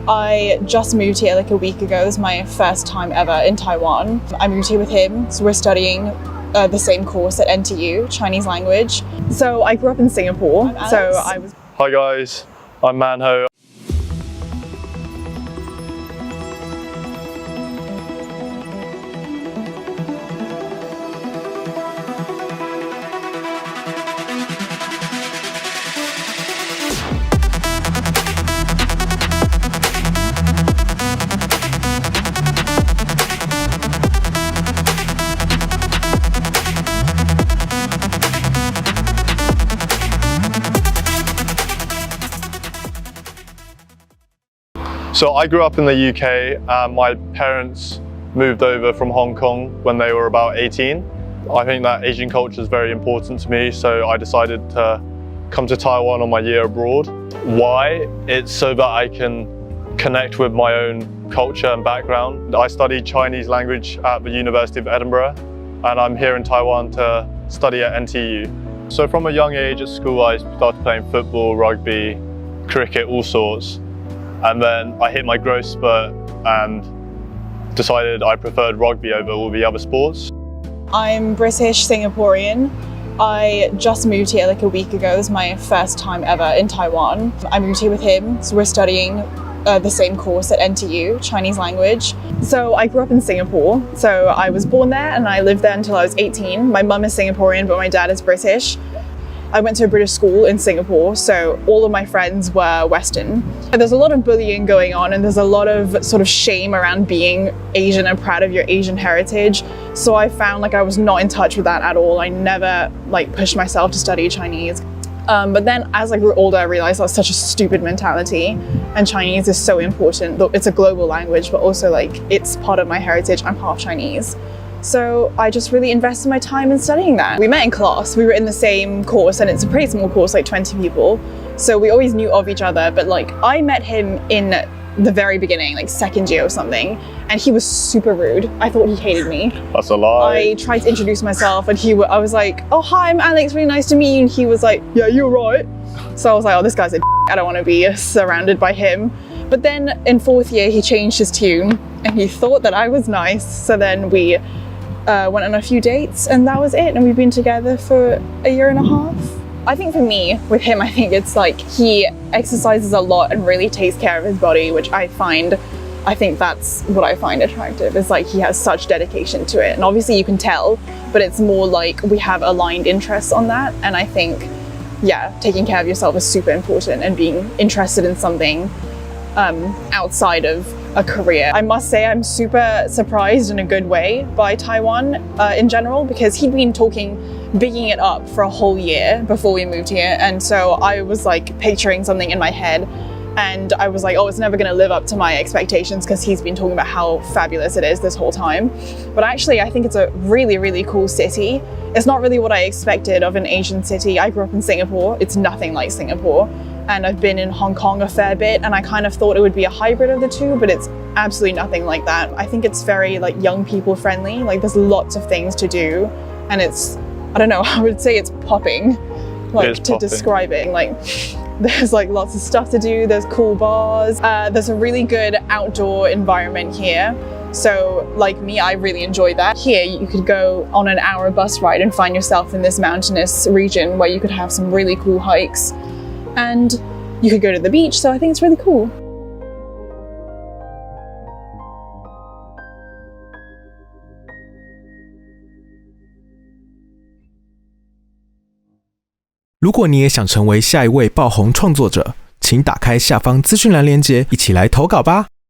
I just moved here like a week ago. It was my first time ever in Taiwan. I moved here with him, so we're studying the same course at NTU, Chinese language. So I grew up in Singapore, so I was... Hi guys, I'm Manho. So I grew up in the UK. My parents moved over from Hong Kong when they were about 18. I think that Asian culture is very important to me, so I decided to come to Taiwan on my year abroad. Why? It's so that I can connect with my own culture and background. I studied Chinese language at the University of Edinburgh, and I'm here in Taiwan to study at NTU. So from a young age at school, I started playing football, rugby, cricket, all sorts. And then I hit my growth spurt and decided I preferred rugby over all the other sports. I'm British Singaporean. I just moved here like a week ago. It was my first time ever in Taiwan. I moved here with him, so we're studying the same course at NTU, Chinese language. So I grew up in Singapore. So I was born there and I lived there until I was 18. My mum is Singaporean, but my dad is British. I went to a British school in Singapore, so all of my friends were Western. And there's a lot of bullying going on, and there's a lot of sort of shame around being Asian and proud of your Asian heritage. So I found like I was not in touch with that at all. I never like pushed myself to study Chinese. But then as I grew older, I realized that's such a stupid mentality, and Chinese is so important. It's a global language, but also like it's part of my heritage. I'm half Chinese. So I just really invested my time in studying that. We met in class, we were in the same course, and it's a pretty small course, like 20 people. So we always knew of each other, but like I met him in the very beginning, like second year or something, and he was super rude. I thought he hated me. That's a lie. I tried to introduce myself and I was like, oh hi, I'm Alex, really nice to meet you. And he was like, yeah, you're right. So I was like, oh, this guy's a I don't want to be surrounded by him. But then in fourth year, he changed his tune and he thought that I was nice. So then we went on a few dates and that was it, and we've been together for a year and a half. I think for me, with him, I think it's like he exercises a lot and really takes care of his body, which I think that's what I find attractive, is like he has such dedication to it. And obviously you can tell, but it's more like we have aligned interests on that. And I think, yeah, taking care of yourself is super important, and being interested in something outside of a career. I must say I'm super surprised in a good way by Taiwan in general, because he'd been bigging it up for a whole year before we moved here. And so I was like picturing something in my head and I was like, oh, it's never gonna live up to my expectations, because he's been talking about how fabulous it is this whole time. But actually I think it's a really, really cool city. It's not really what I expected of an Asian city. I grew up in Singapore. It's nothing like Singapore. And I've been in Hong Kong a fair bit, and I kind of thought it would be a hybrid of the two, but it's absolutely nothing like that. I think it's very like young people friendly. Like there's lots of things to do, and it's, I don't know, I would say it's popping, like to describe it. Like there's like lots of stuff to do. There's cool bars. There's a really good outdoor environment here. So like me, I really enjoy that. Here you could go on an hour bus ride and find yourself in this mountainous region where you could have some really cool hikes. And you could go to the beach, so I think it's really cool. 如果你也想成为下一位爆红创作者，请打开下方资讯栏连结，一起来投稿吧。